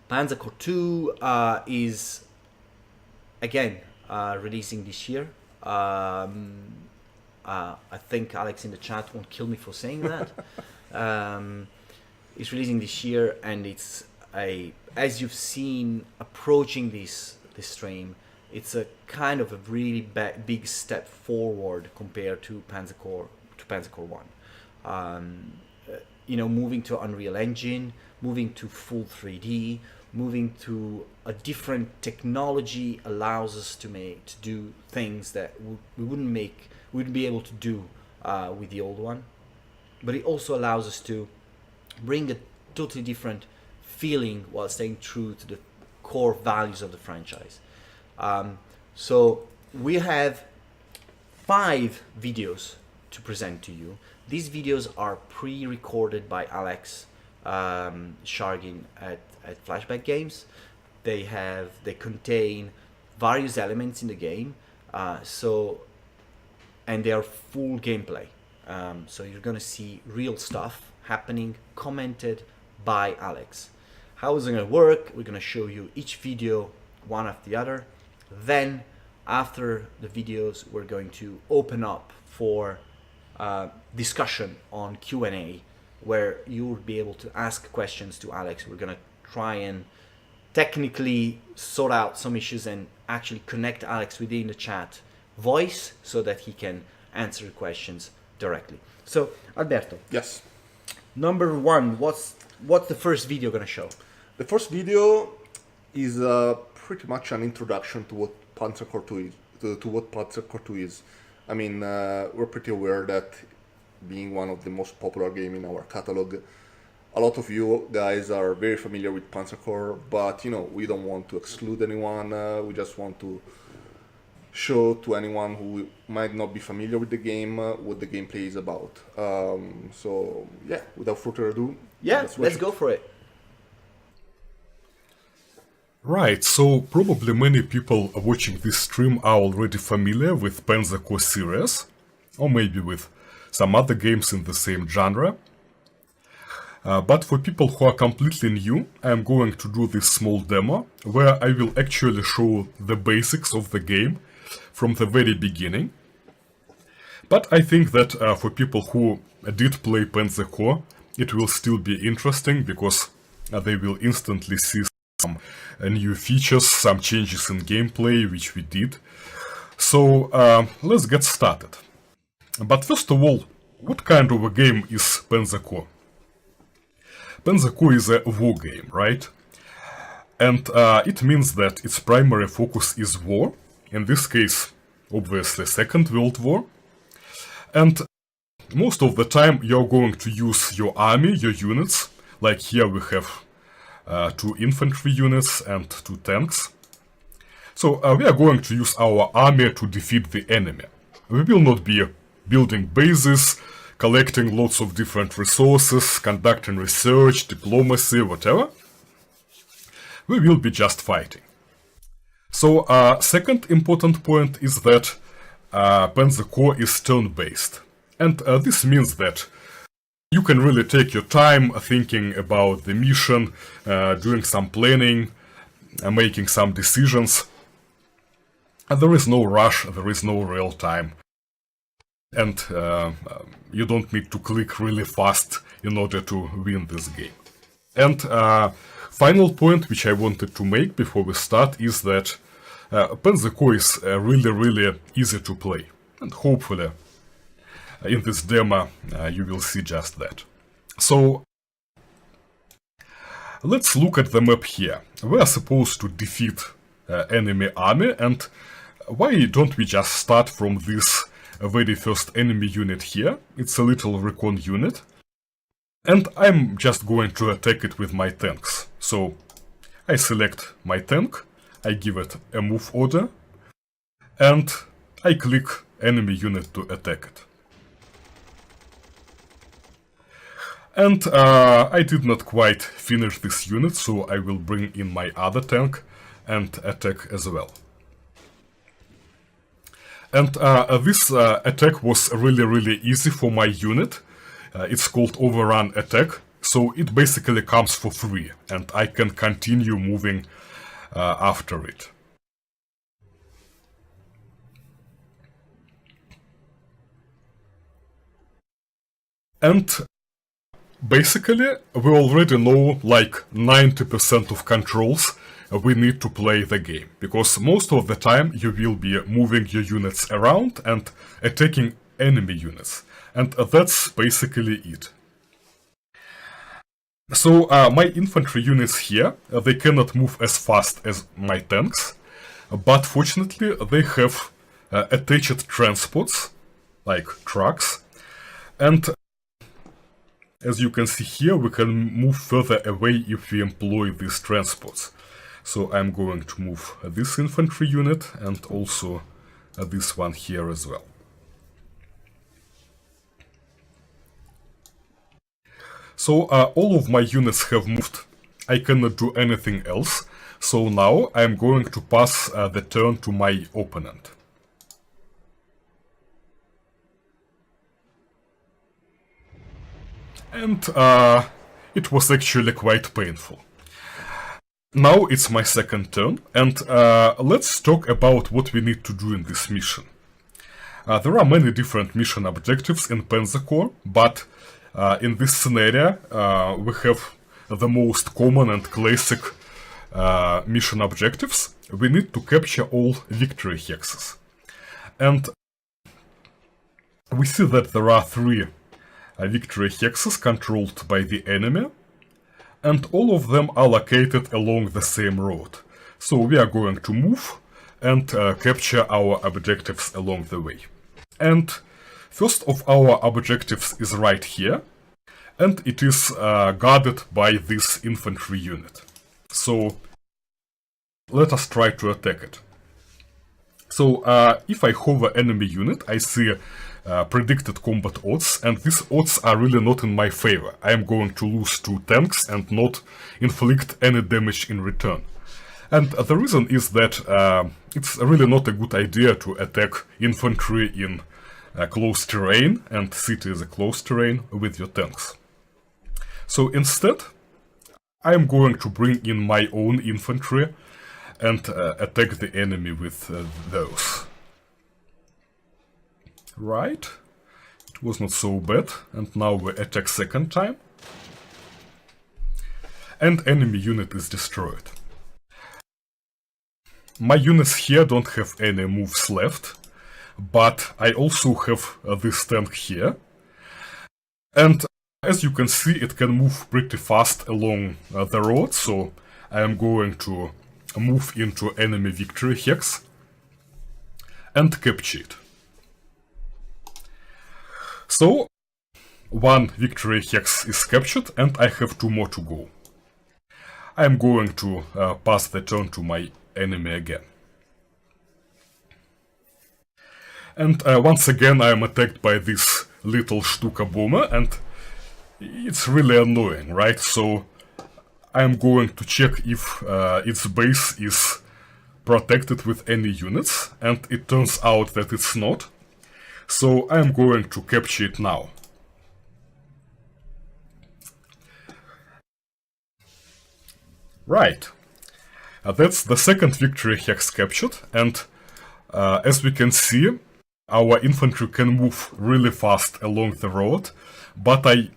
Panzer Corps 2 is again releasing this year. I think Alex in the chat won't kill me for saying that. It's releasing this year, and it's as you've seen approaching this stream, it's a kind of a really big step forward compared to Panzer Corps 1. Moving to Unreal Engine, moving to full 3D, moving to a different technology allows us to do things that we wouldn't be able to do with the old one. But it also allows us to bring a totally different feeling while staying true to the core values of the franchise. So we have 5 videos to present to you. These videos are pre-recorded by Alex Shargin at Flashback Games. They contain various elements in the game, and they are full gameplay. So you're gonna see real stuff happening, commented by Alex. How is it gonna work? We're gonna show you each video one after the other. Then, after the videos, we're going to open up for discussion on Q&A, where you'll be able to ask questions to Alex. We're gonna try and technically sort out some issues and actually connect Alex within the chat voice so that he can answer questions directly. So, Alberto. Yes. Number 1, what's the first video gonna show? The first video is pretty much an introduction to what Panzer Corps 2 is. To what Panzer Corps 2 is. I mean, we're pretty aware that being one of the most popular game in our catalog, a lot of you guys are very familiar with Panzer Corps, but we don't want to exclude anyone. We just want to show to anyone who might not be familiar with the game what the gameplay is about. So yeah, without further ado, let's go for it. Right, so probably many people watching this stream are already familiar with Panzer Corps series, or maybe with some other games in the same genre. But for people who are completely new, I'm going to do this small demo, where I will actually show the basics of the game from the very beginning. But I think that for people who did play Panzer Corps, it will still be interesting, because they will instantly see some new features, some changes in gameplay, which we did. So let's get started. But first of all, what kind of a game is Panzer Corps? Panzer Corps is a war game, right? And it means that its primary focus is war, in this case, obviously Second World War. And most of the time you're going to use your army, your units, like here we have 2 infantry units and 2 tanks. So we are going to use our army to defeat the enemy. We will not be building bases, collecting lots of different resources, conducting research, diplomacy, whatever. We will be just fighting. So second important point is that Panzer Corps is turn-based. And this means that you can really take your time thinking about the mission, doing some planning, making some decisions. And there is no rush, there is no real time. And you don't need to click really fast in order to win this game. And final point which I wanted to make before we start is that Panzer Corps is really easy to play. And hopefully in this demo you will see just that. So let's look at the map here. We are supposed to defeat enemy army, and why don't we just start from this very first enemy unit here? It's a little recon unit. And I'm just going to attack it with my tanks. So I select my tank, I give it a move order, and I click enemy unit to attack it. And I did not quite finish this unit, so I will bring in my other tank and attack as well. And this attack was really easy for my unit. It's called overrun attack, So it basically comes for free, and I can continue moving after it. And basically, we already know like 90% of controls we need to play the game, because most of the time you will be moving your units around and attacking enemy units, and that's basically it. So my infantry units here, they cannot move as fast as my tanks, but fortunately they have attached transports, like trucks, and as you can see here, we can move further away if we employ these transports. So I'm going to move this infantry unit and also this one here as well. So all of my units have moved. I cannot do anything else. So now I'm going to pass the turn to my opponent. And it was actually quite painful. Now it's my second turn, and let's talk about what we need to do in this mission. There are many different mission objectives in Panzer Corps, but in this scenario we have the most common and classic mission objectives. We need to capture all victory hexes. And we see that there are 3 victory hexes controlled by the enemy, and all of them are located along the same road. So we are going to move and capture our objectives along the way. And first of our objectives is right here, and it is guarded by this infantry unit. So let us try to attack it. So if I hover enemy unit, I see predicted combat odds, and these odds are really not in my favor. I am going to lose 2 tanks and not inflict any damage in return. And the reason is that it's really not a good idea to attack infantry in close terrain, and city is a close terrain, with your tanks. So instead, I am going to bring in my own infantry and attack the enemy with those. Right, it was not so bad, and now we attack second time. And enemy unit is destroyed. My units here don't have any moves left, but I also have this tank here. And as you can see, it can move pretty fast along the road, so I am going to move into enemy victory hex and capture it. So 1 victory hex is captured, and I have 2 more to go. I am going to pass the turn to my enemy again. And once again I am attacked by this little Stuka bomber, and it's really annoying, right? So I am going to check if its base is protected with any units, and it turns out that it's not. So I am going to capture it now. Right. That's the second victory hex captured, and as we can see, our infantry can move really fast along the road, but I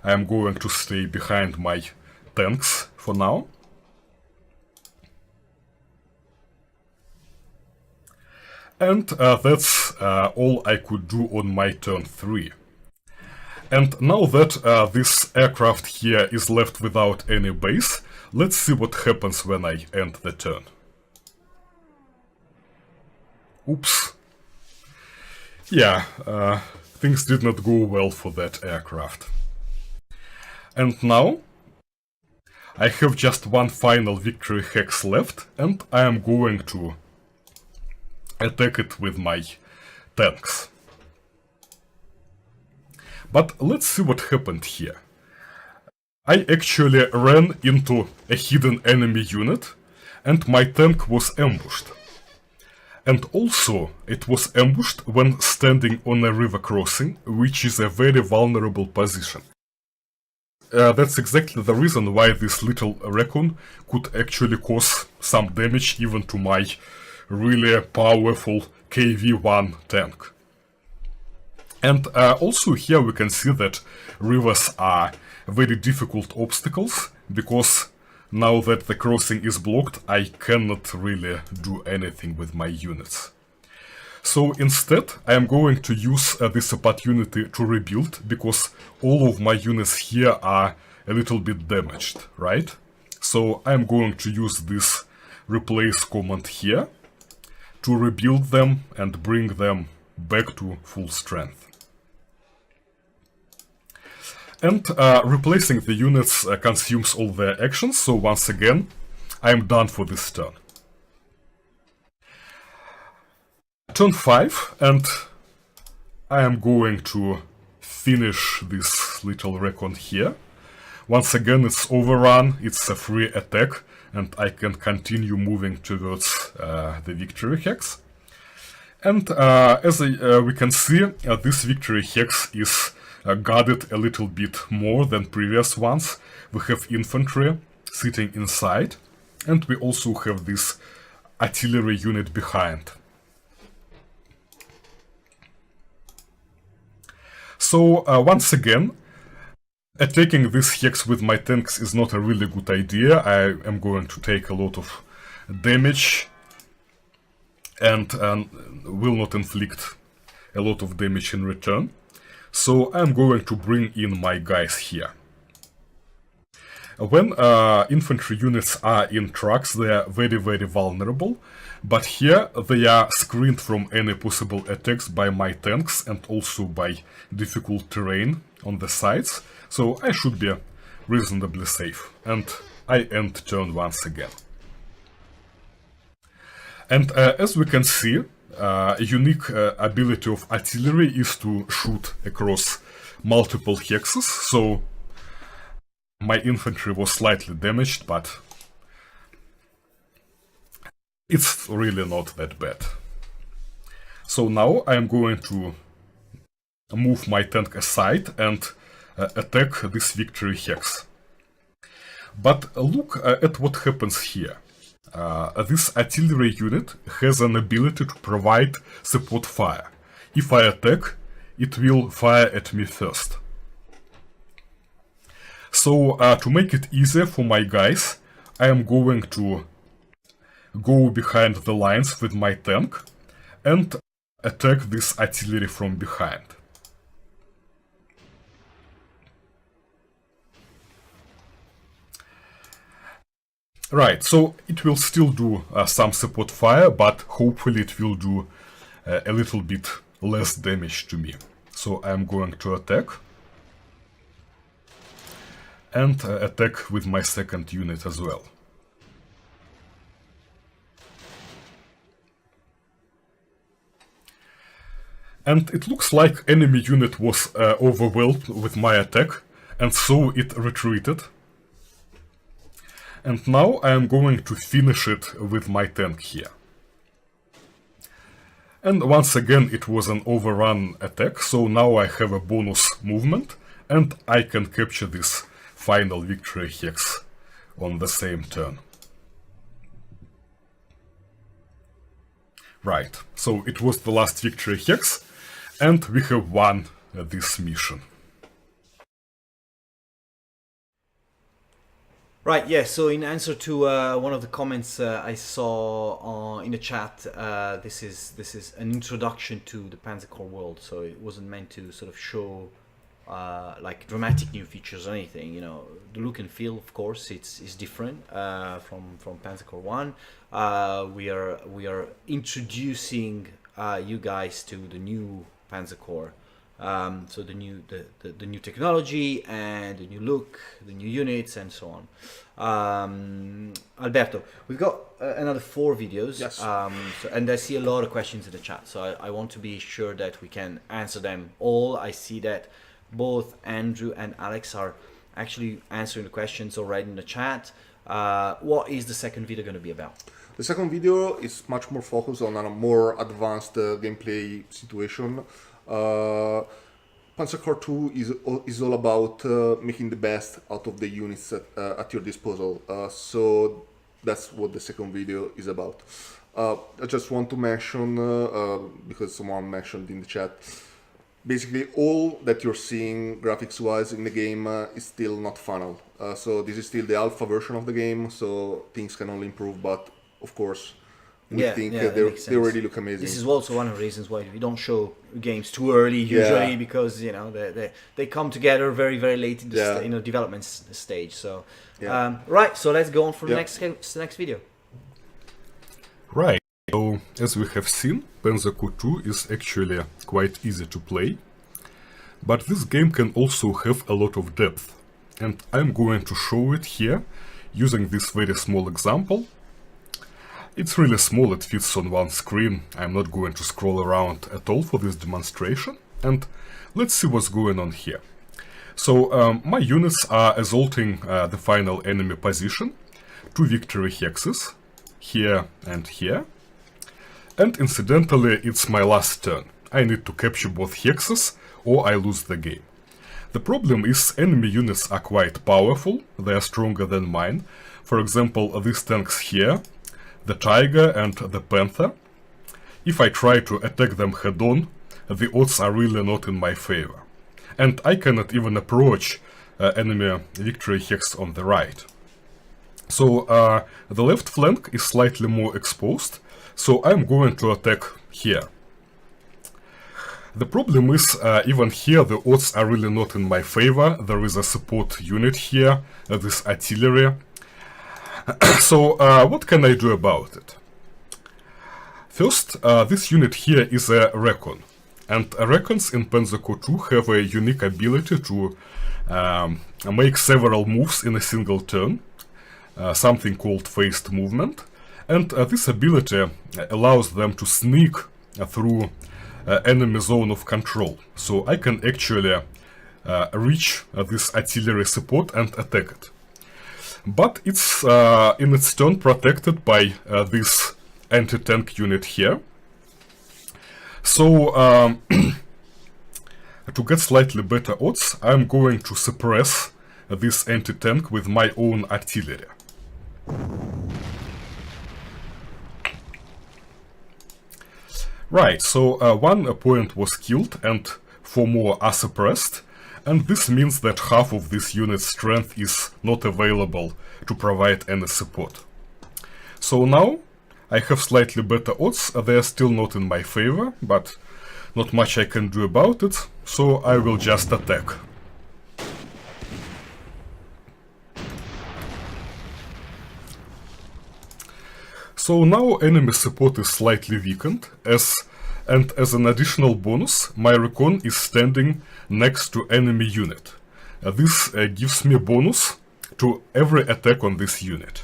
am going to stay behind my tanks for now. And that's all I could do on my turn 3. And now that this aircraft here is left without any base, let's see what happens when I end the turn. Oops. Yeah, things did not go well for that aircraft. And now I have just 1 final victory hex left, and I am going to attack it with my tanks. But let's see what happened here. I actually ran into a hidden enemy unit, and my tank was ambushed. And also, it was ambushed when standing on a river crossing, which is a very vulnerable position. That's exactly the reason why this little raccoon could actually cause some damage even to my really powerful KV-1 tank. And also here we can see that rivers are very difficult obstacles, because now that the crossing is blocked, I cannot really do anything with my units. So instead, I am going to use this opportunity to rebuild, because all of my units here are a little bit damaged, right? So I am going to use this replace command here to rebuild them and bring them back to full strength. And replacing the units consumes all their actions, so once again, I am done for this turn. Turn 5, and I am going to finish this little recon here. Once again, it's overrun, it's a free attack, and I can continue moving towards the victory hex. And as we can see, this victory hex is guarded a little bit more than previous ones. We have infantry sitting inside, and we also have this artillery unit behind. So once again, attacking this hex with my tanks is not a really good idea. I am going to take a lot of damage and will not inflict a lot of damage in return. So I'm going to bring in my guys here. When infantry units are in trucks, they are very, very vulnerable, but here they are screened from any possible attacks by my tanks and also by difficult terrain on the sides, so I should be reasonably safe. And I end turn once again. And as we can see, a unique ability of artillery is to shoot across multiple hexes, so my infantry was slightly damaged, but it's really not that bad. So now I am going to move my tank aside and attack this victory hex. But look at what happens here. This artillery unit has an ability to provide support fire. If I attack, it will fire at me first. So to make it easier for my guys, I am going to go behind the lines with my tank and attack this artillery from behind. Right, so it will still do some support fire, but hopefully it will do a little bit less damage to me. So I'm going to attack. And attack with my second unit as well. And it looks like enemy unit was overwhelmed with my attack, and so it retreated. And now I am going to finish it with my tank here. And once again it was an overrun attack, so now I have a bonus movement, and I can capture this final victory hex on the same turn. Right, so it was the last victory hex, and we have won this mission. Right, yeah, so in answer to one of the comments I saw in the chat, this is an introduction to the Panzer Corps world, so it wasn't meant to sort of show like dramatic new features or anything. You know, the look and feel, of course, is different from Panzer Corps 1. We are introducing you guys to the new Panzer Corps. So the new technology and the new look, the new units, and so on. Alberto, we've got another 4 videos. Yes. And I see a lot of questions in the chat, so I want to be sure that we can answer them all. I see that both Andrew and Alex are actually answering the questions already in the chat. What is the second video going to be about? The second video is much more focused on a more advanced gameplay situation. Panzer Corps 2 is all about making the best out of the units at your disposal. So that's what the second video is about. I just want to mention, because someone mentioned in the chat, basically all that you're seeing graphics-wise in the game is still not final. So this is still the alpha version of the game, so things can only improve, but of course, we think they already look amazing. This is also one of the reasons why we don't show games too early usually, because you know they come together very late in the development stage. So right, so let's go on for the next video. Right, so as we have seen, Panzer Corps 2 is actually quite easy to play, but this game can also have a lot of depth, and I'm going to show it here using this very small example. It's really small, it fits on one screen. I'm not going to scroll around at all for this demonstration, and let's see what's going on here. So my units are assaulting the final enemy position, 2 victory hexes, here and here, and incidentally it's my last turn. I need to capture both hexes or I lose the game. The problem is enemy units are quite powerful, they are stronger than mine. For example, these tanks here, the Tiger and the Panther. If I try to attack them head-on, the odds are really not in my favor. And I cannot even approach enemy victory hex on the right. So the left flank is slightly more exposed, so I'm going to attack here. The problem is, even here the odds are really not in my favor. There is a support unit here, this artillery. So what can I do about it? First, this unit here is a Recon, and Recons in Panzer Corps 2 have a unique ability to make several moves in a single turn, something called phased movement, and this ability allows them to sneak through enemy zone of control, so I can actually reach this artillery support and attack it. But it's in its turn protected by this anti-tank unit here. So to get slightly better odds, I'm going to suppress this anti-tank with my own artillery. Right, so one opponent was killed and 4 more are suppressed, and this means that half of this unit's strength is not available to provide any support. So now I have slightly better odds. They are still not in my favor, but not much I can do about it, so I will just attack. So now enemy support is slightly weakened, and as an additional bonus, my Recon is standing next to enemy unit. This gives me bonus to every attack on this unit.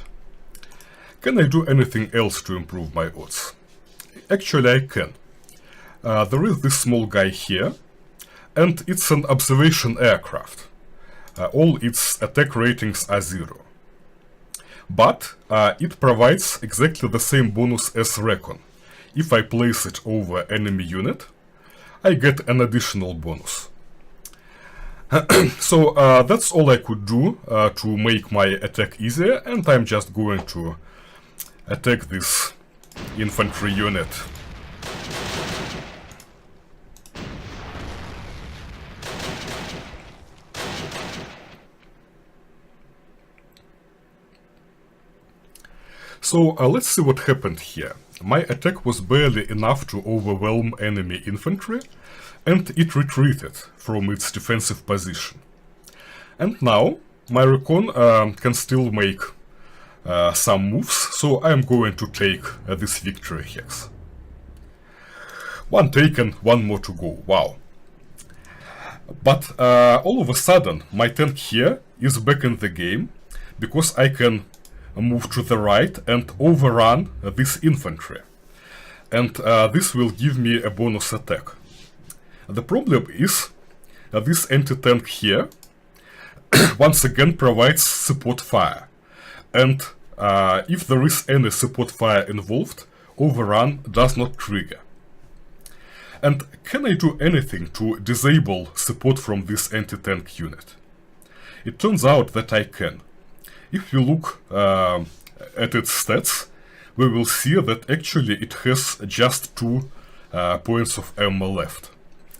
Can I do anything else to improve my odds? Actually I can. There is this small guy here, and it's an observation aircraft. All its attack ratings are 0. But it provides exactly the same bonus as Recon. If I place it over enemy unit, I get an additional bonus. So that's all I could do to make my attack easier, and I'm just going to attack this infantry unit. So let's see what happened here. My attack was barely enough to overwhelm enemy infantry, and it retreated from its defensive position. And now my Recon can still make some moves, so I'm going to take this victory hex. One taken, one more to go, wow. But all of a sudden my tank here is back in the game, because I can move to the right and overrun this infantry. And this will give me a bonus attack. The problem is this anti-tank here once again provides support fire. And if there is any support fire involved, overrun does not trigger. And can I do anything to disable support from this anti-tank unit? It turns out that I can. If we look at its stats, we will see that actually it has just 2 points of ammo left.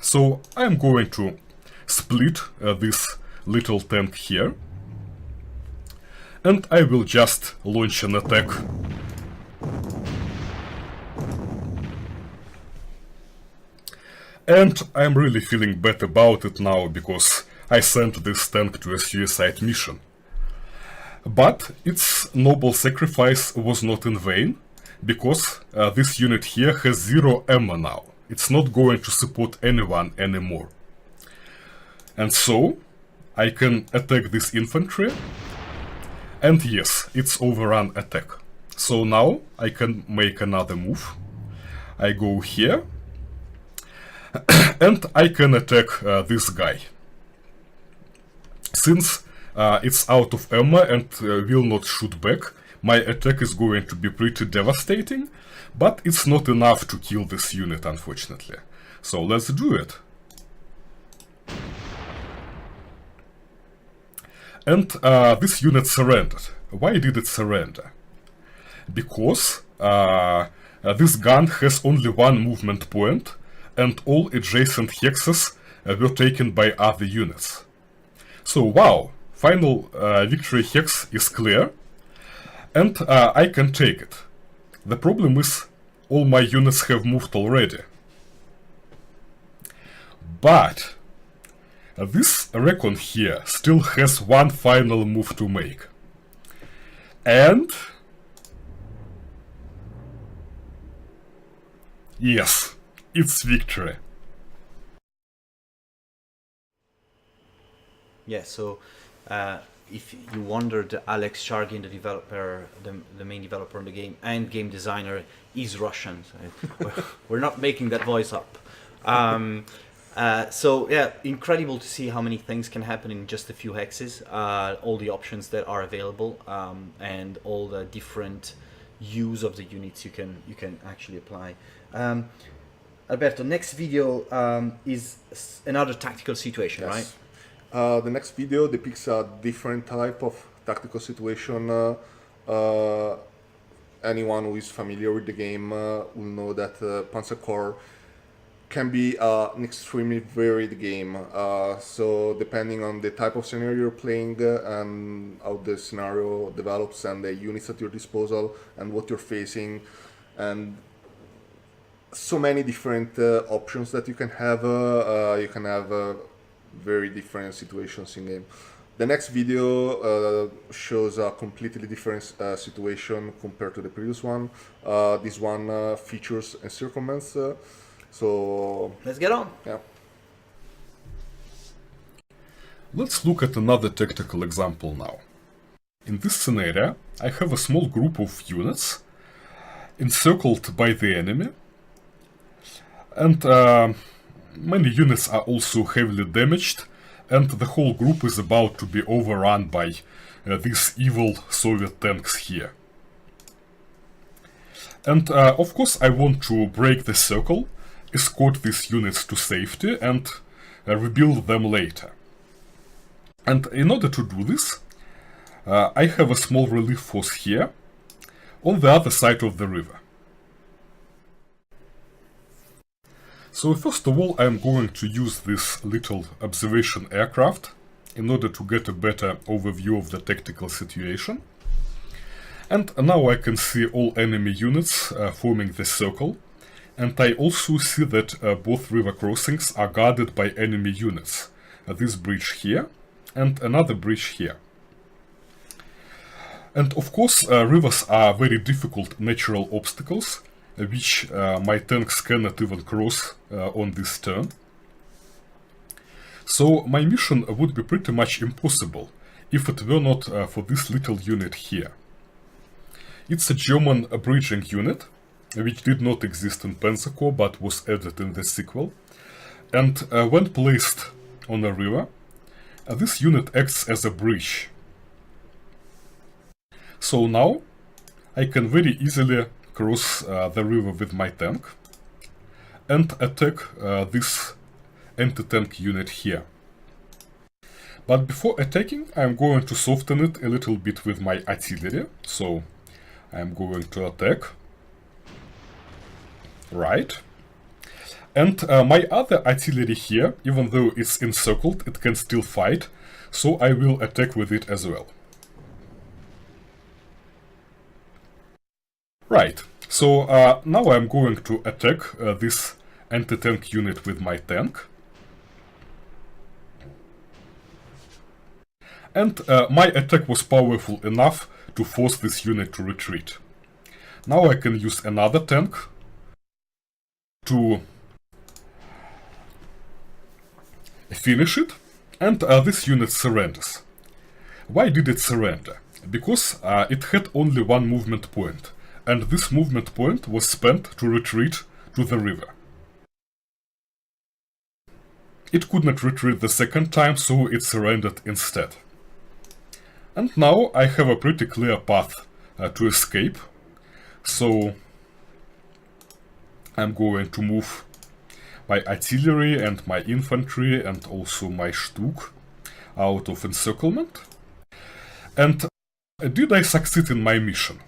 So I'm going to split this little tank here, and I will just launch an attack. And I'm really feeling bad about it now, because I sent this tank to a suicide mission. But its noble sacrifice was not in vain, because this unit here has 0 ammo now. It's not going to support anyone anymore. And so, I can attack this infantry, and yes, it's overrun attack. So now I can make another move. I go here, and I can attack this guy. Since it's out of ammo and will not shoot back, my attack is going to be pretty devastating, but it's not enough to kill this unit, unfortunately. So let's do it. And this unit surrendered. Why did it surrender? Because this gun has only 1 movement point, and all adjacent hexes were taken by other units. So wow, final victory hex is clear, and I can take it. The problem is, all my units have moved already. But this recon here still has 1 final move to make. And yes, it's victory. Yeah, so if you wondered, Alex Shargin, the developer, the main developer of the game and game designer, is Russian. So we're not making that voice up. So yeah, incredible to see how many things can happen in just a few hexes. All the options that are available, and all the different use of the units you can actually apply. Alberto, next video is another tactical situation, Yes. right? The next video depicts a different type of tactical situation. Anyone who is familiar with the game will know that Panzer Corps can be an extremely varied game. So depending on the type of scenario you're playing and how the scenario develops and the units at your disposal and what you're facing, and so many different options that you can have. You can have very different situations in game. The next video shows a completely different situation compared to the previous one. This one features encirclements. So Let's get on. yeah. Let's look at another tactical example now. In this scenario, I have a small group of units encircled by the enemy, and many units are also heavily damaged, and the whole group is about to be overrun by these evil Soviet tanks here. And of course I want to break the circle, escort these units to safety, and rebuild them later. And in order to do this, I have a small relief force here, on the other side of the river. So first of all, I'm going to use this little observation aircraft in order to get a better overview of the tactical situation. And now I can see all enemy units forming the circle, and I also see that both river crossings are guarded by enemy units. This bridge here and another bridge here. And of course, rivers are very difficult natural obstacles, which my tanks cannot even cross on this turn. So my mission would be pretty much impossible if it were not for this little unit here. It's a German bridging unit, which did not exist in Panzer Corps but was added in the sequel. And when placed on a river, this unit acts as a bridge. So now I can very easily cross the river with my tank and attack this anti-tank unit here. But before attacking, I'm going to soften it a little bit with my artillery. So I'm going to attack. Right. And my other artillery here, even though it's encircled, it can still fight. So I will attack with it as well. Right. So now I'm going to attack this anti-tank unit with my tank. And my attack was powerful enough to force this unit to retreat. Now I can use another tank to finish it, and this unit surrenders. Why did it surrender? Because it had only one movement point, and this movement point was spent to retreat to the river. It could not retreat the second time, so it surrendered instead. And now I have a pretty clear path to escape, so I'm going to move my artillery and my infantry and also my Stuk out of encirclement. And did I succeed in my mission?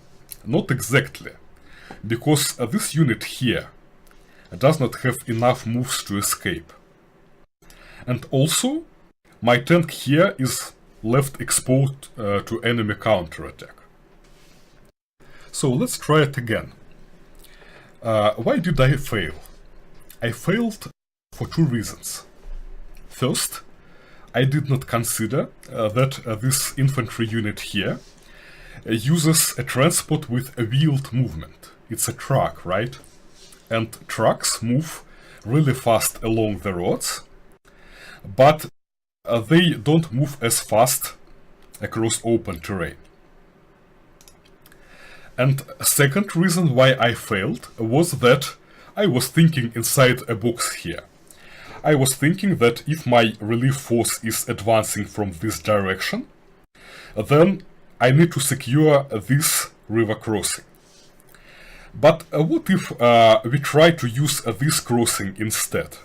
Not exactly, because this unit here does not have enough moves to escape. And also, my tank here is left exposed to enemy counterattack. So let's try it again. Why did I fail? I failed for two reasons. First, I did not consider that this infantry unit here uses a transport with a wheeled movement. It's a truck, right? And trucks move really fast along the roads, but they don't move as fast across open terrain. And second reason why I failed was that I was thinking inside a box here. I was thinking that if my relief force is advancing from this direction, then I need to secure this river crossing. But what if we try to use this crossing instead?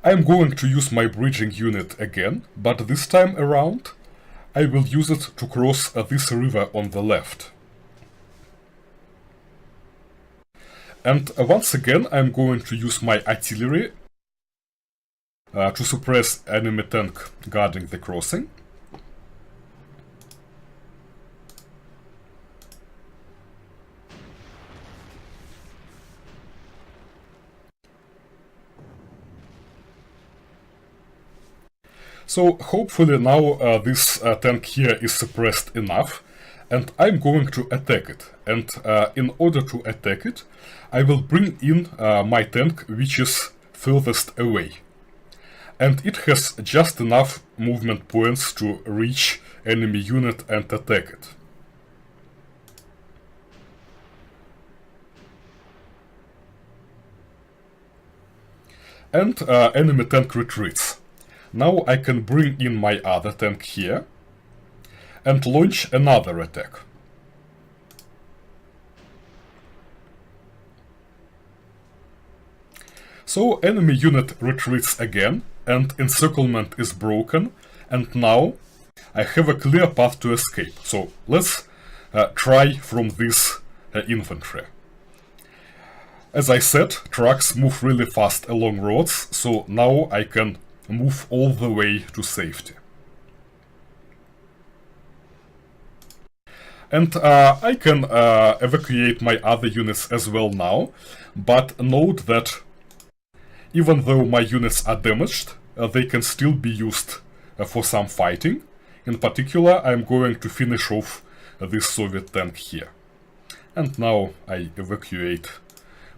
I'm going to use my bridging unit again, but this time around I will use it to cross this river on the left. And once again I'm going to use my artillery to suppress enemy tank guarding the crossing. So hopefully now this tank here is suppressed enough, and I'm going to attack it. And in order to attack it, I will bring in my tank which is furthest away. And it has just enough movement points to reach enemy unit and attack it. And enemy tank retreats. Now I can bring in my other tank here and launch another attack. So enemy unit retreats again and encirclement is broken, and now I have a clear path to escape. So let's try from this infantry. As I said, trucks move really fast along roads, so now I can move all the way to safety. And I can evacuate my other units as well now, but note that even though my units are damaged, they can still be used for some fighting. In particular, I'm going to finish off this Soviet tank here. And now I evacuate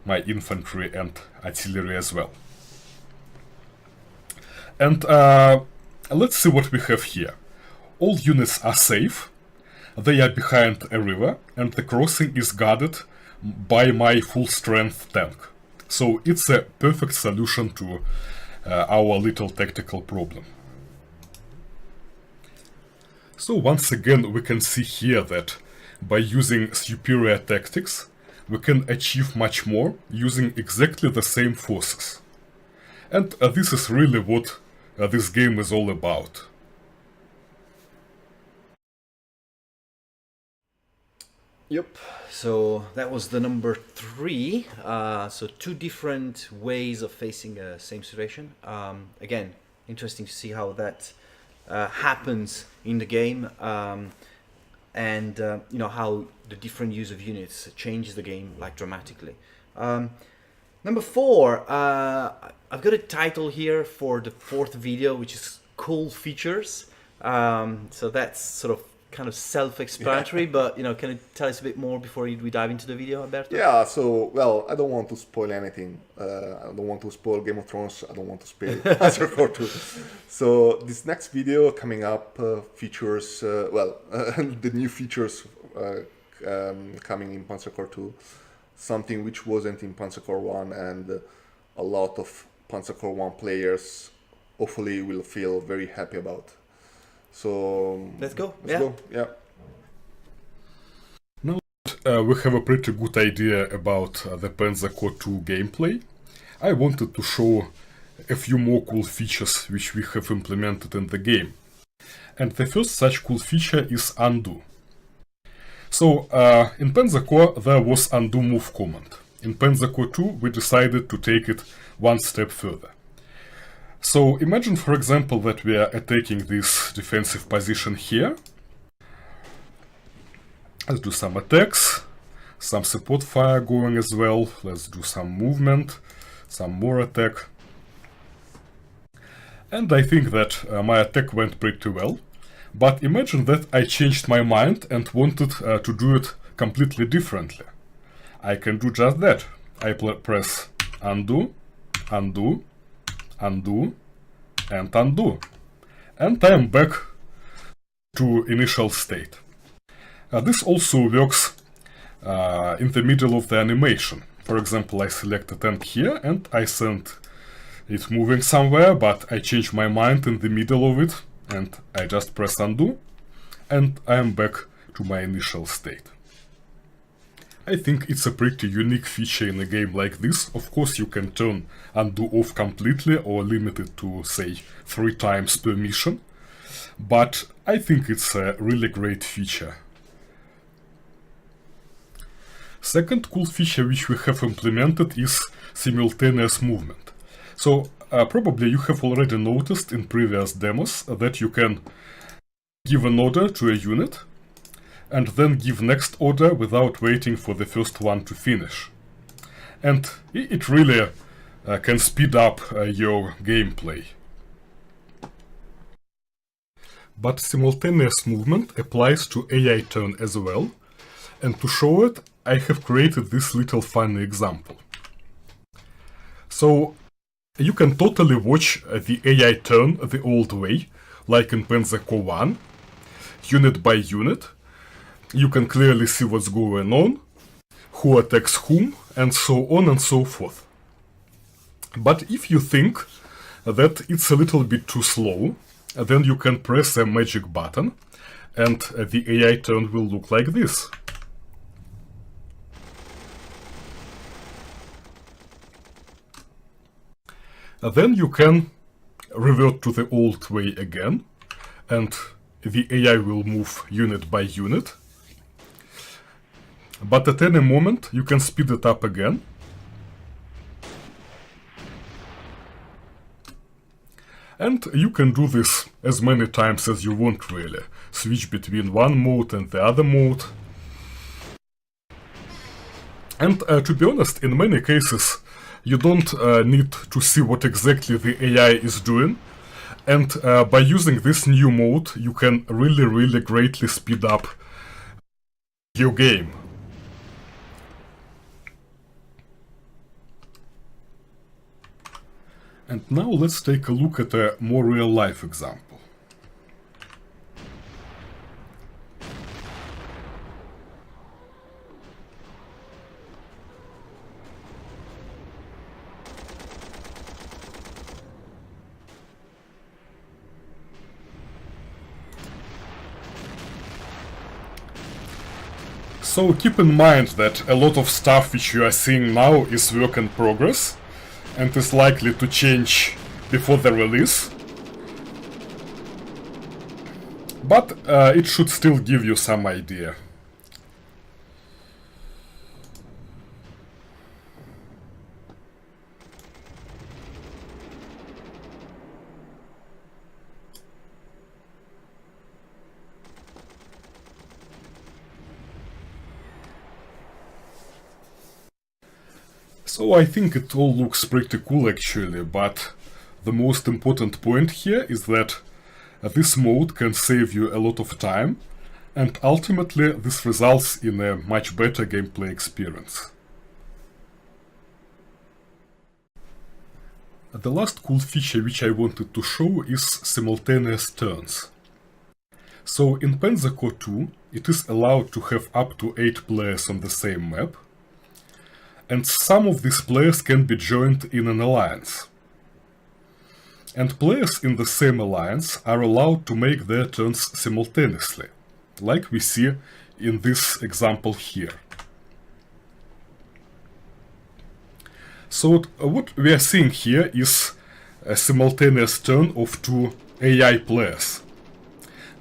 my infantry and artillery as well. And let's see what we have here. All units are safe, they are behind a river, and the crossing is guarded by my full-strength tank. So it's a perfect solution to our little tactical problem. So once again we can see here that by using superior tactics we can achieve much more using exactly the same forces. And this is really what this game is all about. Yep. So that was the number 3. So 2 different ways of facing a same situation. Again, interesting to see how that happens in the game, and you know, how the different use of units changes the game like dramatically. Number 4. I've got a title here for the 4th video, which is cool features. So that's sort of kind of self-explanatory, but you know, can you tell us a bit more before we dive into the video, Alberto? Yeah, so, well, I don't want to spoil anything. I don't want to spoil Game of Thrones. I don't want to spoil Panzer Corps 2. So this next video coming up features, the new features coming in Panzer Corps 2. Something which wasn't in Panzer Corps 1, and a lot of Panzer Corps 1 players hopefully will feel very happy about. So Let's go. Yeah. Now that we have a pretty good idea about the Panzer Corps 2 gameplay, I wanted to show a few more cool features which we have implemented in the game. And the first such cool feature is undo. So in Panzer Corps there was undo move command. In Panzer Corps 2 we decided to take it one step further. So imagine, for example, that we are attacking this defensive position here. Let's do some attacks, some support fire going as well. Let's do some movement, some more attack. And I think that my attack went pretty well. But imagine that I changed my mind and wanted to do it completely differently. I can do just that. I press undo, undo, undo, and undo. And I am back to initial state. This also works in the middle of the animation. For example, I select a tank here and I send it moving somewhere, but I change my mind in the middle of it and I just press undo and I am back to my initial state. I think it's a pretty unique feature in a game like this. Of course you can turn undo off completely or limit it to, say, 3 times per mission, but I think it's a really great feature. Second cool feature which we have implemented is simultaneous movement. So probably you have already noticed in previous demos that you can give an order to a unit and then give next order without waiting for the first one to finish. And it really can speed up your gameplay. But simultaneous movement applies to AI turn as well, and to show it I have created this little funny example. So you can totally watch the AI turn the old way, like in Panzer Corps 1, unit by unit. You can clearly see what's going on, who attacks whom, and so on and so forth. But if you think that it's a little bit too slow, then you can press a magic button, and the AI turn will look like this. Then you can revert to the old way again, and the AI will move unit by unit. But at any moment you can speed it up again. And you can do this as many times as you want, really. Switch between one mode and the other mode. And to be honest, in many cases you don't need to see what exactly the AI is doing. And by using this new mode you can really greatly speed up your game. And now let's take a look at a more real-life example. So keep in mind that a lot of stuff which you are seeing now is work in progress and is likely to change before the release. But it should still give you some idea. So I think it all looks pretty cool actually, but the most important point here is that this mode can save you a lot of time, and ultimately this results in a much better gameplay experience. The last cool feature which I wanted to show is simultaneous turns. So in Panzer Corps 2 it is allowed to have up to 8 players on the same map, and some of these players can be joined in an alliance. And players in the same alliance are allowed to make their turns simultaneously, like we see in this example here. So what we are seeing here is a simultaneous turn of 2 AI players.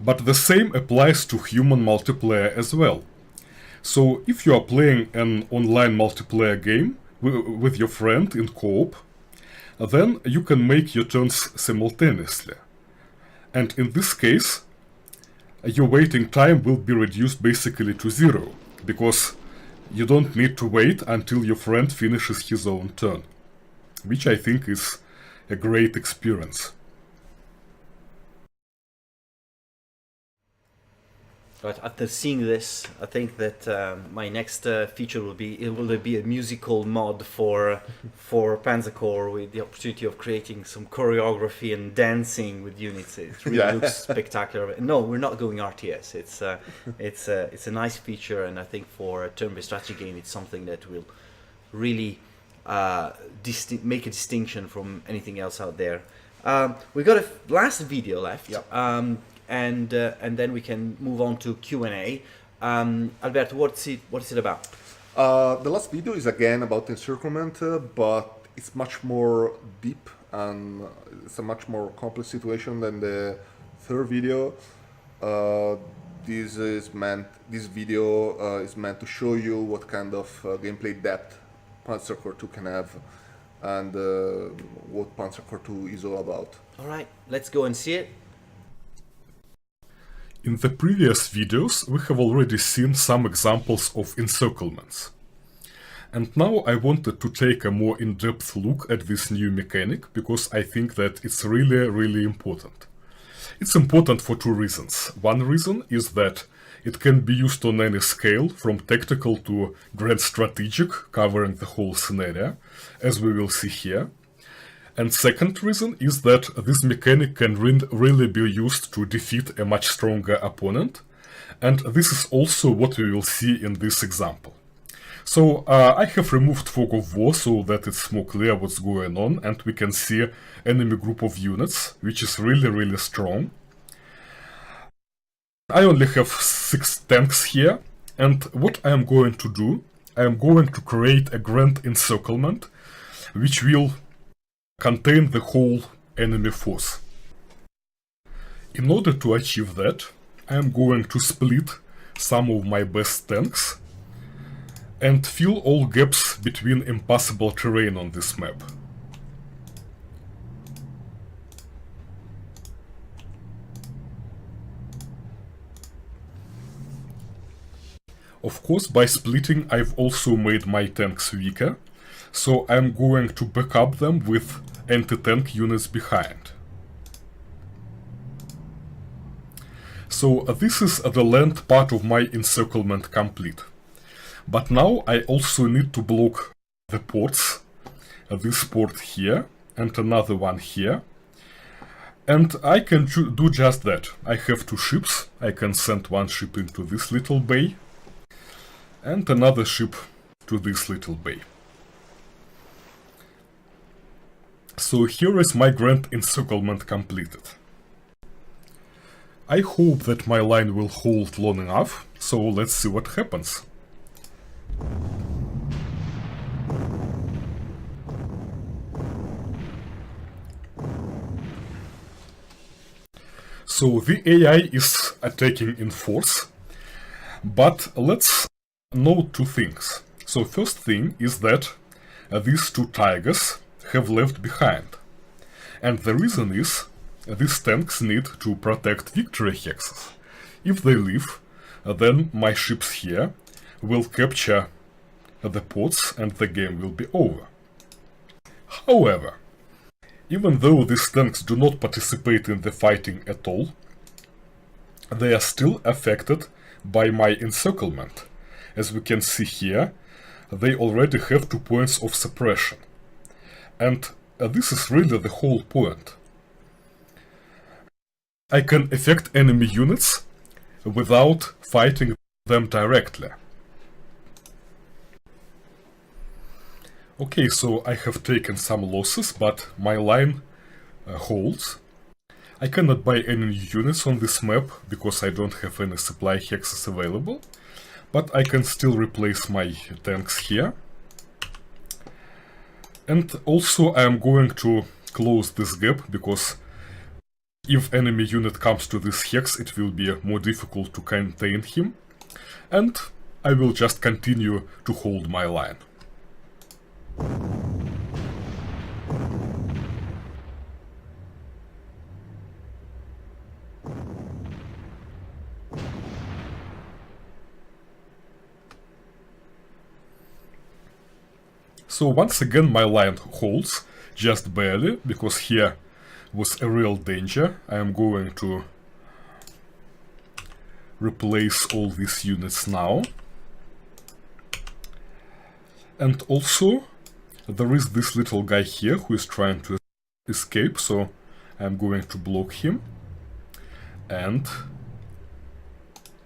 But the same applies to human multiplayer as well. So if you are playing an online multiplayer game with your friend in co-op, then you can make your turns simultaneously. And in this case, your waiting time will be reduced basically to 0, because you don't need to wait until your friend finishes his own turn, which I think is a great experience. But after seeing this, I think that my next feature will be a musical mod for Panzer Corps, with the opportunity of creating some choreography and dancing with units. It really looks spectacular. No, we're not going RTS. It's a nice feature, and I think for a turn-based strategy game, it's something that will really make a distinction from anything else out there. We got a last video left. Yep. And then we can move on to Q&A. Alberto, what is it about? The last video is again about encirclement, but it's much more deep and it's a much more complex situation than the third video. This video is meant to show you what kind of gameplay depth Panzer Corps 2 can have, and what Panzer Corps 2 is all about. All right, let's go and see it. In the previous videos, we have already seen some examples of encirclements. And now I wanted to take a more in-depth look at this new mechanic, because I think that it's really, really important. It's important for 2 reasons. One reason is that it can be used on any scale, from tactical to grand strategic, covering the whole scenario, as we will see here. And second reason is that this mechanic can really be used to defeat a much stronger opponent, and this is also what we will see in this example. So I have removed Fog of War so that it's more clear what's going on, and we can see enemy group of units, which is really, really strong. I only have 6 tanks here, and what I am going to do, I am going to create a grand encirclement, which will contain the whole enemy force. In order to achieve that, I am going to split some of my best tanks and fill all gaps between impassable terrain on this map. Of course, by splitting, I've also made my tanks weaker, so I'm going to back up them with anti-tank units behind. So this is the land part of my encirclement complete. But now I also need to block the ports, this port here and another one here. And I can do just that. I have 2 ships. I can send 1 ship into this little bay and another ship to this little bay. So here is my grand encirclement completed. I hope that my line will hold long enough, so let's see what happens. So the AI is attacking in force, but let's note two things. So first thing is that these two tigers have left behind. And the reason is these tanks need to protect victory hexes. If they leave, then my ships here will capture the pods and the game will be over. However, even though these tanks do not participate in the fighting at all, they are still affected by my encirclement. As we can see here, they already have 2 points of suppression. And this is really the whole point. I can affect enemy units without fighting them directly. Okay, so I have taken some losses, but my line holds. I cannot buy any new units on this map, because I don't have any supply hexes available. But I can still replace my tanks here. And also I am going to close this gap, because if enemy unit comes to this hex, it will be more difficult to contain him. And I will just continue to hold my line. So once again my line holds, just barely, because here was a real danger. I am going to replace all these units now. And also there is this little guy here who is trying to escape, so I'm going to block him. And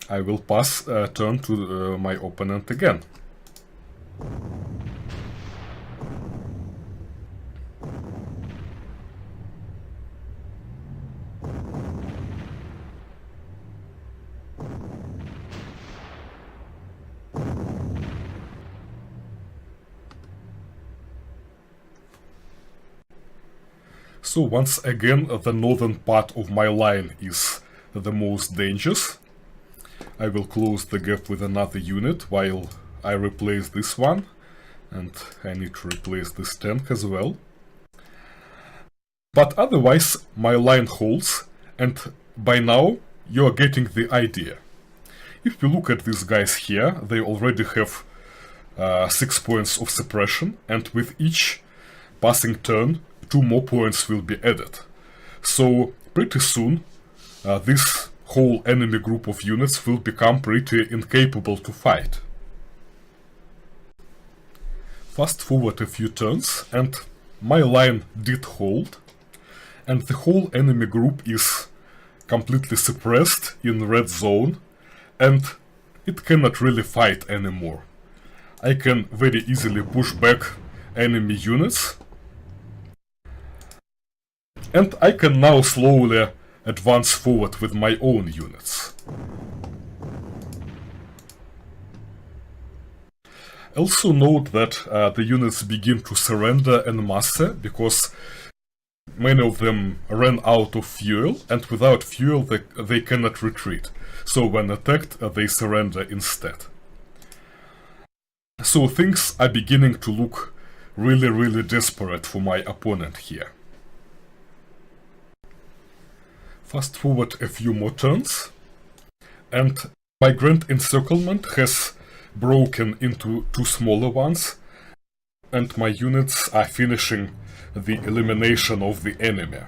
I will pass turn to my opponent again. So once again, the northern part of my line is the most dangerous. I will close the gap with another unit while I replace this one. And I need to replace this tank as well. But otherwise, my line holds, and by now you are getting the idea. If you look at these guys here, they already have 6 points of suppression, and with each passing turn, 2 more points will be added. So pretty soon this whole enemy group of units will become pretty incapable to fight. Fast forward a few turns and my line did hold, and the whole enemy group is completely suppressed in red zone, and it cannot really fight anymore. I can very easily push back enemy units, and I can now slowly advance forward with my own units. Also note that the units begin to surrender en masse, because many of them ran out of fuel, and without fuel they cannot retreat. So when attacked, they surrender instead. So things are beginning to look really desperate for my opponent here. Fast forward a few more turns, and my grand encirclement has broken into 2 smaller ones, and my units are finishing the elimination of the enemy.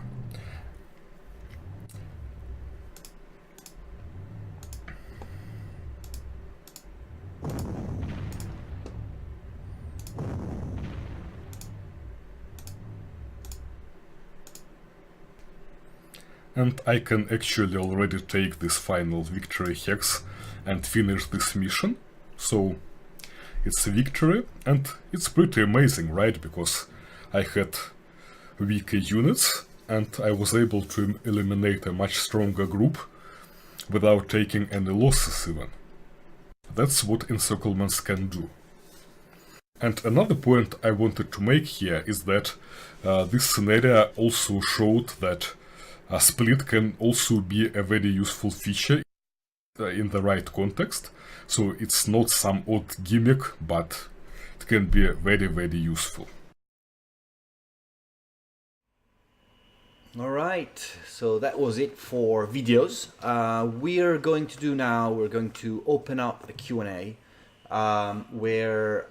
And I can actually already take this final victory hex and finish this mission. So it's a victory, and it's pretty amazing, right? Because I had weaker units and I was able to eliminate a much stronger group without taking any losses even. That's what encirclements can do. And another point I wanted to make here is that this scenario also showed that Split can also be a very useful feature in the right context. So it's not some odd gimmick, but it can be very, very useful. All right, so that was it for videos. We're going to open up a Q&A where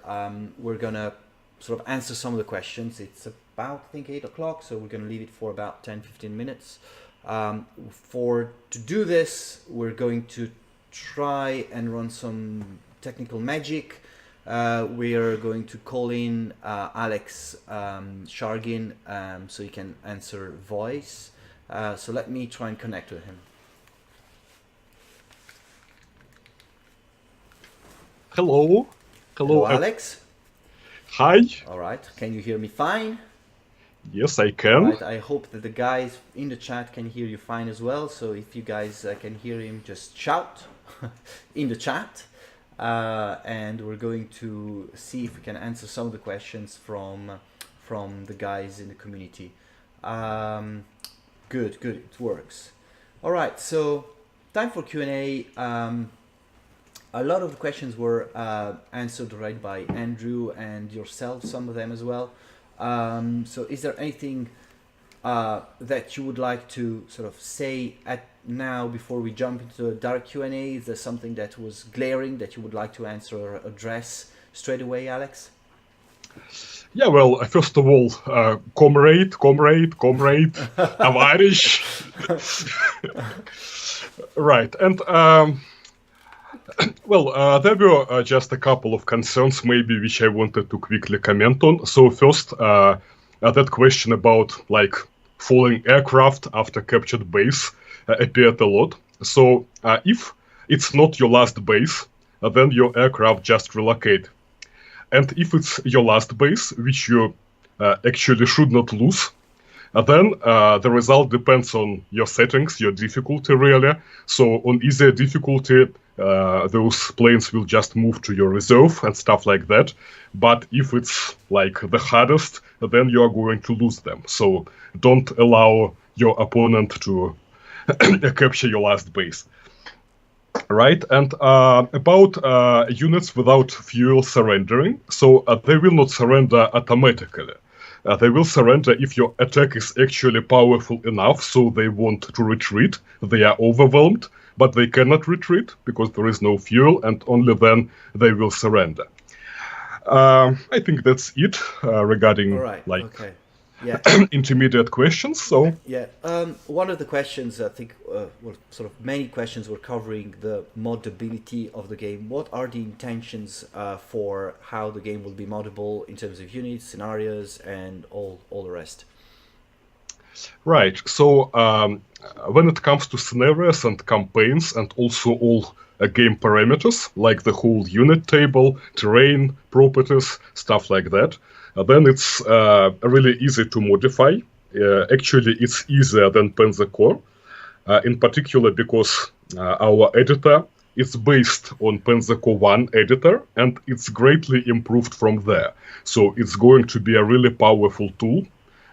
we're gonna sort of answer some of the questions. It's about, I think, 8 o'clock, so we're gonna leave it for about 10-15 minutes. To do this, we're going to try and run some technical magic. We are going to call in Alex Shargin so he can answer voice. So let me try and connect with him. Hello. Hello, Alex. Hi. All right. Can you hear me fine? Yes, I can. Right. I hope that the guys in the chat can hear you fine as well. So if you guys can hear him, just shout in the chat. And we're going to see if we can answer some of the questions from the guys in the community. Good, it works. All right, so time for Q&A. A lot of the questions were answered right by Andrew and yourself, some of them as well. So is there anything that you would like to sort of say at now before we jump into a direct Q&A? Is there something that was glaring that you would like to answer or address straight away, Alex? Yeah, well, first of all, comrade, I'm Irish. Right, and well, there were just a couple of concerns maybe which I wanted to quickly comment on. So first, that question about like falling aircraft after captured base appeared a lot. So if it's not your last base, then your aircraft just relocate. And if it's your last base, which you actually should not lose, then the result depends on your settings, your difficulty really. So on easier difficulty, those planes will just move to your reserve and stuff like that. But if it's like the hardest, then you are going to lose them. So don't allow your opponent to capture your last base. Right, and about units without fuel surrendering, so they will not surrender automatically. They will surrender if your attack is actually powerful enough, so they want to retreat. They are overwhelmed, but they cannot retreat because there is no fuel, and only then they will surrender. I think that's it regarding intermediate questions. So yeah, one of the questions, I think, sort of many questions were covering the moddability of the game. What are the intentions for how the game will be moddable in terms of units, scenarios, and all the rest? Right. So when it comes to scenarios and campaigns, and also all game parameters like the whole unit table, terrain, properties, stuff like that, then it's really easy to modify. Actually, it's easier than Panzer Corps, in particular because our editor is based on Panzer Corps 1 editor, and it's greatly improved from there. So it's going to be a really powerful tool,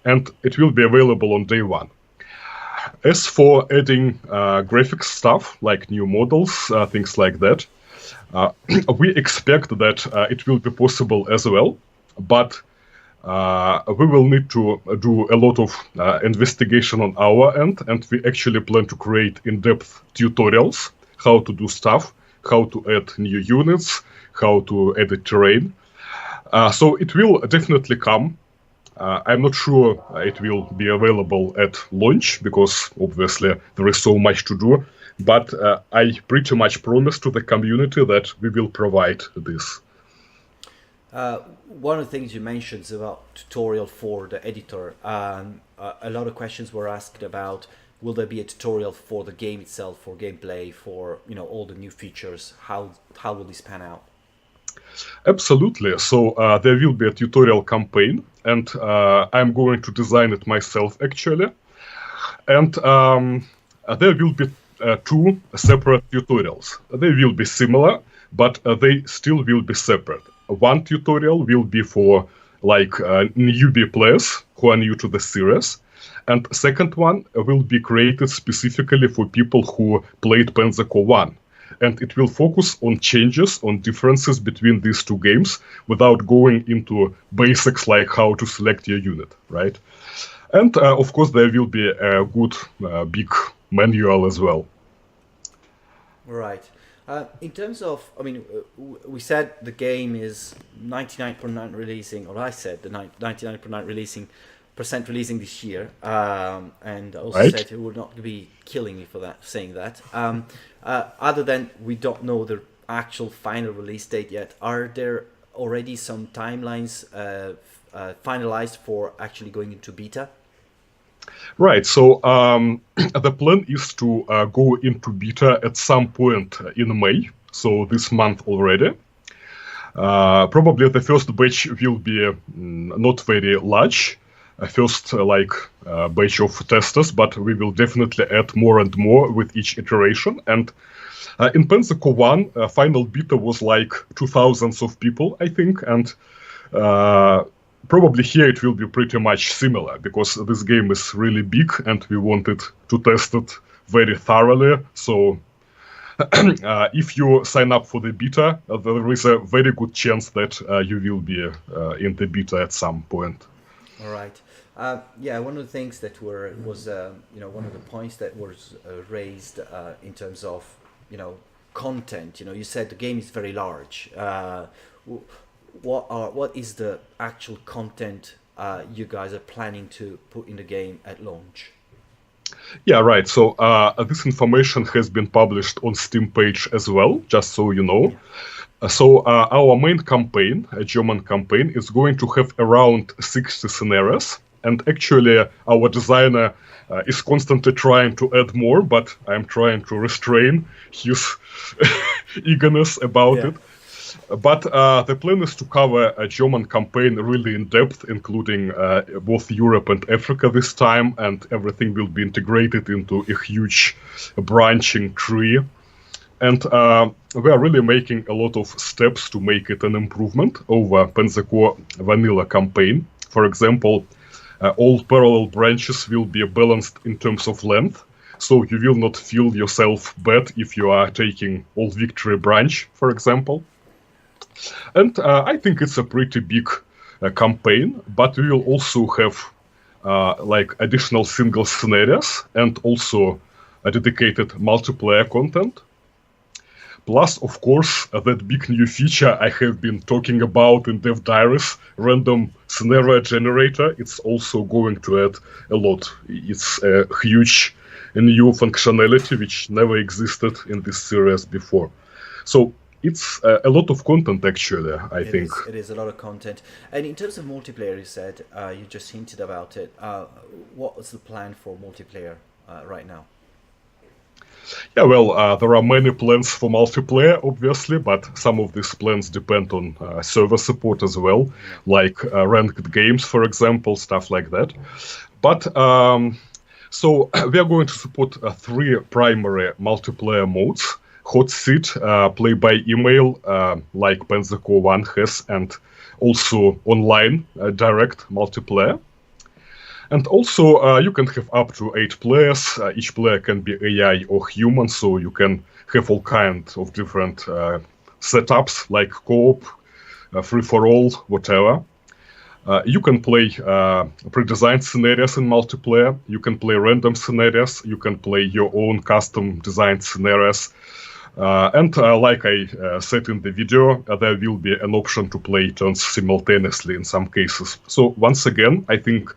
and it will be available on day one. As for adding graphics stuff, like new models, things like that, we expect that it will be possible as well, but we will need to do a lot of investigation on our end, and we actually plan to create in-depth tutorials, how to do stuff, how to add new units, how to edit terrain. So it will definitely come. I'm not sure it will be available at launch, because obviously there is so much to do, but I pretty much promise to the community that we will provide this. One of the things you mentioned is about tutorial for the editor. A lot of questions were asked about, will there be a tutorial for the game itself, for gameplay, for all the new features? How will this pan out? Absolutely. So there will be a tutorial campaign, and I'm going to design it myself actually. And there will be two separate tutorials. They will be similar, but they still will be separate. One tutorial will be for like newbie players who are new to the series, And second one will be created specifically for people who played Panzer Corps 1. And it will focus on changes, on differences between these two games without going into basics like how to select your unit, right? And of course, there will be a good big manual as well. Right. In terms of, I mean, we said the game is 99.9 releasing, or I said the 99.9 percent releasing this year, and I also said it would not be killing me for that, saying that. Other than we don't know the actual final release date yet, are there already some timelines finalized for actually going into beta? Right, so the plan is to go into beta at some point in May, so this month already. Probably the first batch will be not very large, first batch of testers, but we will definitely add more and more with each iteration. And in Panzer Corps 1, final beta was like 2,000 of people, I think, and probably here it will be pretty much similar, because this game is really big and we wanted to test it very thoroughly. So if you sign up for the beta, there is a very good chance that you will be in the beta at some point. All right. Yeah, one of the things that was one of the points that was raised in terms of content. You said the game is very large. What is the actual content you guys are planning to put in the game at launch? Yeah, right. So this information has been published on Steam page as well, just so you know. Yeah. So our main campaign, a German campaign, is going to have around 60 scenarios. And actually, our designer is constantly trying to add more, but I'm trying to restrain his eagerness about it. But the plan is to cover a German campaign really in depth, including both Europe and Africa this time, and everything will be integrated into a huge branching tree. And we are really making a lot of steps to make it an improvement over Panzer Corps vanilla campaign. For example, all parallel branches will be balanced in terms of length, so you will not feel yourself bad if you are taking all victory branch, for example. And I think it's a pretty big campaign, but we will also have additional single scenarios and also a dedicated multiplayer content. Plus, of course, that big new feature I have been talking about in Dev Diaries, random scenario generator, it's also going to add a lot. It's a huge new functionality which never existed in this series before. So it's a lot of content, actually, I think. It is a lot of content. And in terms of multiplayer, you said, you just hinted about it. What was the plan for multiplayer right now? Yeah, well, there are many plans for multiplayer, obviously, but some of these plans depend on server support as well, like ranked games, for example, stuff like that. But so we are going to support 3 primary multiplayer modes. Hot seat, play by email, like Panzer Corps 1 has, and also online direct multiplayer. And also, you can have up to 8 players. Each player can be AI or human, so you can have all kinds of different setups, like co-op, free-for-all, whatever. You can play pre-designed scenarios in multiplayer. You can play random scenarios. You can play your own custom-designed scenarios. And like I said in the video, there will be an option to play turns simultaneously in some cases. So once again, I think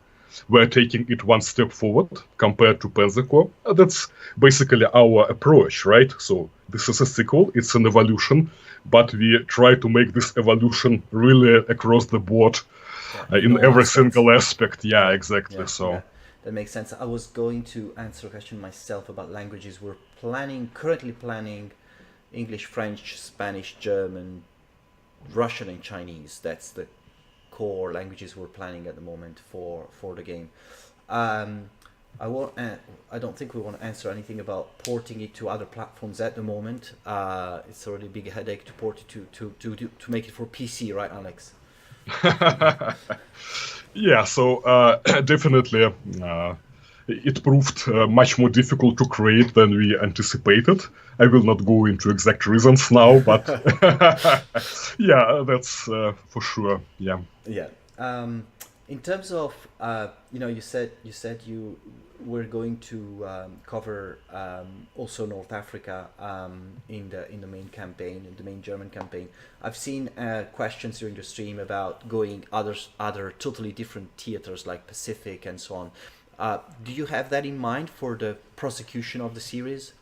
we're taking it one step forward compared to Panzer Corps. That's basically our approach, right? So this is a sequel, it's an evolution, but we try to make this evolution really across the board in every single aspect. Yeah, exactly. Yeah. That makes sense. I was going to answer a question myself about languages. We're currently planning English, French, Spanish, German, Russian, and Chinese. That's the core languages we're planning at the moment for the game. I don't think we want to answer anything about porting it to other platforms at the moment. It's already a big headache to port it to make it for PC, right, Alex? Yeah, so definitely it proved much more difficult to create than we anticipated. I will not go into exact reasons now, but yeah, that's for sure. Yeah. Yeah. In terms of you said you were going to cover also North Africa in the main campaign, in the main German campaign. I've seen questions during the stream about going other totally different theaters like Pacific and so on. Do you have that in mind for the prosecution of the series?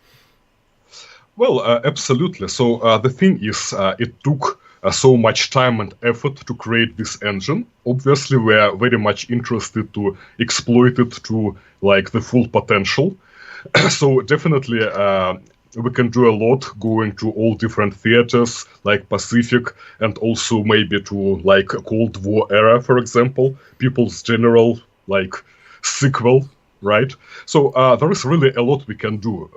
Well, absolutely. So the thing is, it took so much time and effort to create this engine. Obviously, we are very much interested to exploit it to like the full potential. So definitely, we can do a lot going to all different theaters like Pacific and also maybe to like Cold War era, for example, People's General like sequel, right? So there is really a lot we can do,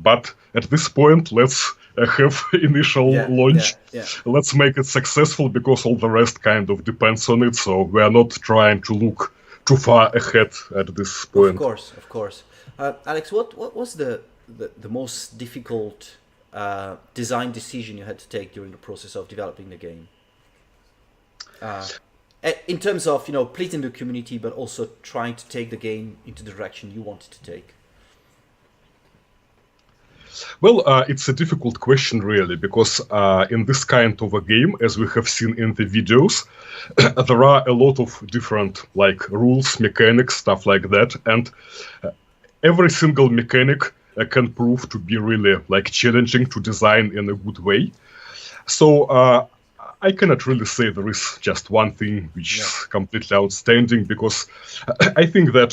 but at this point, let's have initial Yeah, yeah, launch. yeah. Let's make it successful because all the rest kind of depends on it. So we are not trying to look too far ahead at this Of point. course, of course. Alex, what was the most difficult design decision you had to take during the process of developing the game? In terms of pleasing the community, but also trying to take the game into the direction you wanted to take. Well, it's a difficult question, really, because in this kind of a game, as we have seen in the videos, there are a lot of different like rules, mechanics, stuff like that, and every single mechanic can prove to be really like challenging to design in a good way. So I cannot really say there is just one thing which is completely outstanding because I think that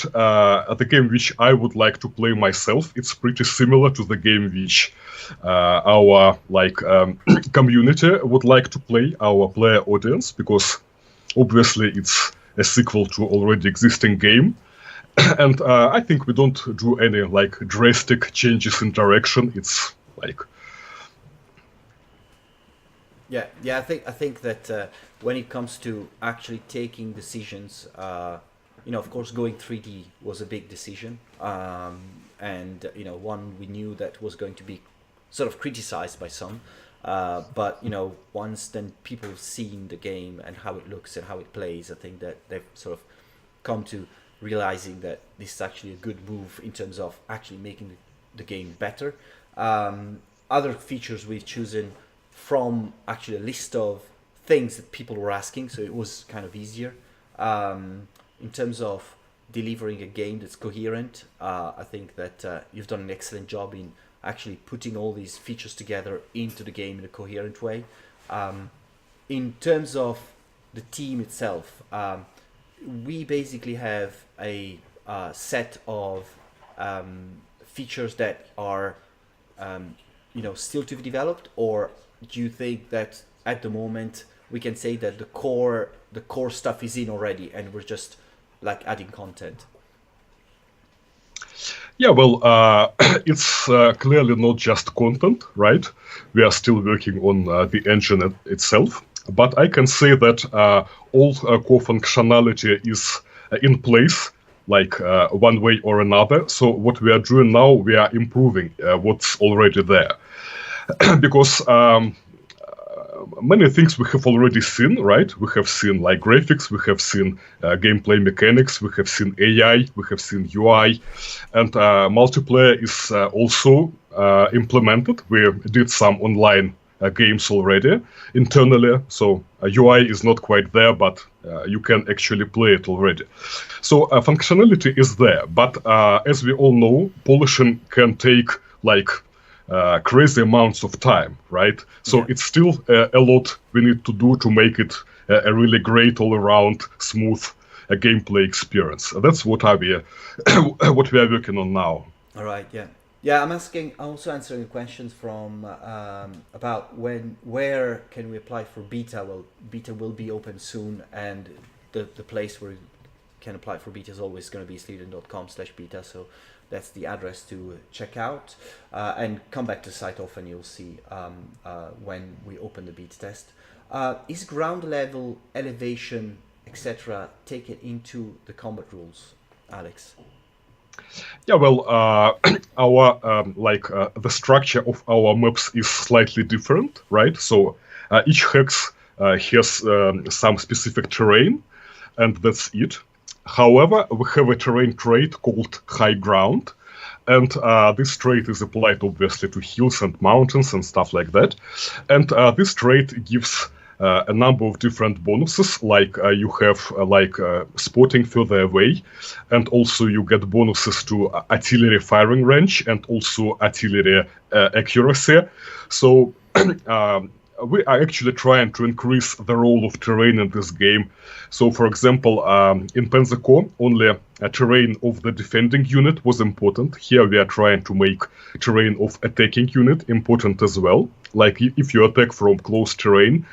the game which I would like to play myself, it's pretty similar to the game which our like community would like to play, our player audience, because obviously it's a sequel to already existing game. And I think we don't do any like drastic changes in direction. It's like Yeah. I think that when it comes to actually taking decisions, of course, going 3D was a big decision, and one we knew that was going to be sort of criticized by some. But once then people have seen the game and how it looks and how it plays, I think that they've sort of come to realizing that this is actually a good move in terms of actually making the game better. Other features we've chosen from actually a list of things that people were asking, so it was kind of easier. In terms of delivering a game that's coherent, I think that you've done an excellent job in actually putting all these features together into the game in a coherent way. In terms of the team itself, we basically have a set of features that are still to be developed, or do you think that at the moment we can say that the core stuff is in already and we're just like adding content? yeah, well, it's clearly not just content, right? We are still working on the engine itself, but I can say that all core functionality is in place, like one way or another. So what we are doing now, we are improving what's already there, because many things we have already seen, right? We have seen like graphics, we have seen gameplay mechanics, we have seen AI, we have seen UI, and multiplayer is also implemented. We did some online games already internally, so UI is not quite there, but you can actually play it already. So functionality is there, but as we all know, polishing can take like crazy amounts of time, right? So Yeah. it's still a lot we need to do to make it a really great all-around smooth gameplay experience. That's what what we are working on now. All right, yeah. I'm also answering questions from about where can we apply for beta. Well, beta will be open soon, and the place where you can apply for beta is always going to be slitherine.com/beta. So that's the address to check out, and come back to the site often. You'll see when we open the beta test. Is ground level elevation etc., take it into the combat rules, Alex? Yeah, well, our the structure of our maps is slightly different, right? So each hex has some specific terrain, and that's it. However, we have a terrain trait called High Ground, and this trait is applied obviously to hills and mountains and stuff like that. And this trait gives a number of different bonuses, like you have spotting further away, and also you get bonuses to artillery firing range and also artillery accuracy. So we are actually trying to increase the role of terrain in this game. So, for example, in Panzer Corps, only a terrain of the defending unit was important. Here we are trying to make terrain of attacking unit important as well. Like if you attack from close terrain,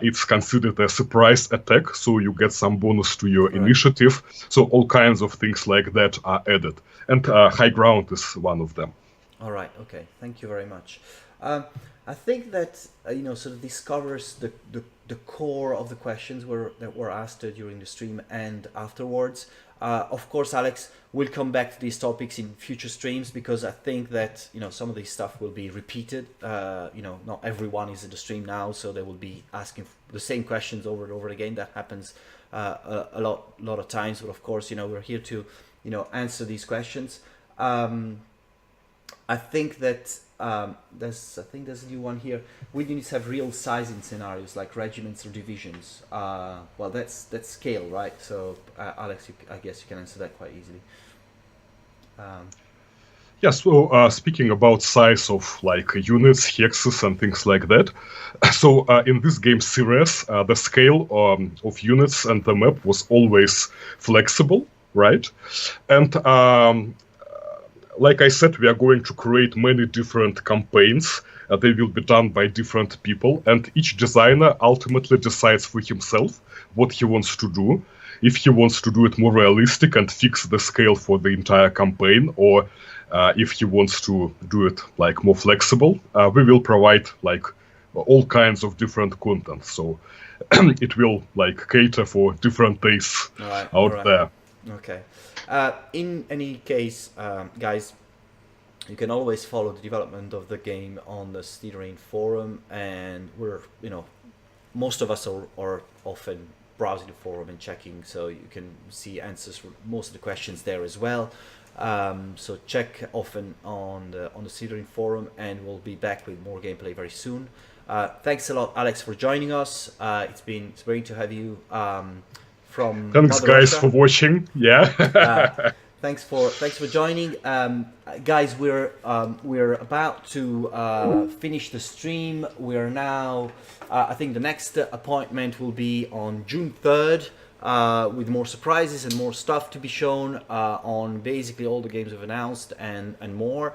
it's considered a surprise attack, so you get some bonus to your initiative. So all kinds of things like that are added. And high ground is one of them. All right, okay, thank you very much. I think that sort of this covers the core of the questions that were asked during the stream and afterwards. Of course, Alex, we'll come back to these topics in future streams, because I think that some of this stuff will be repeated. Not everyone is in the stream now, so they will be asking the same questions over and over again. That happens a lot of times. But of course, we're here to answer these questions. I think that there's a new one here. We need to have real sizing scenarios like regiments or divisions. Well, that's scale, right? So, Alex, I guess you can answer that quite easily. Yeah, so speaking about size of like units, hexes, and things like that. So in this game series, the scale of units and the map was always flexible, right? And like I said, we are going to create many different campaigns. They will be done by different people, and each designer ultimately decides for himself what he wants to do. If he wants to do it more realistic and fix the scale for the entire campaign, or if he wants to do it like more flexible, we will provide like all kinds of different content. So it will like cater for different tastes out there. Okay. In any case, guys, you can always follow the development of the game on the Slitherine forum, and we're, most of us are often browsing the forum and checking, so you can see answers for most of the questions there as well. So check often on the Slitherine forum, and we'll be back with more gameplay very soon. Thanks a lot, Alex, for joining us. It's great to have you. From thanks, Mother guys, Russia. for watching. Yeah. Thanks for joining, guys. We're about to finish the stream. We're now. I think the next appointment will be on June 3rd, with more surprises and more stuff to be shown on basically all the games we've announced and more.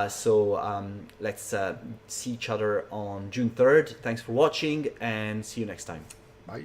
So let's see each other on June 3rd. Thanks for watching, and see you next time. Bye.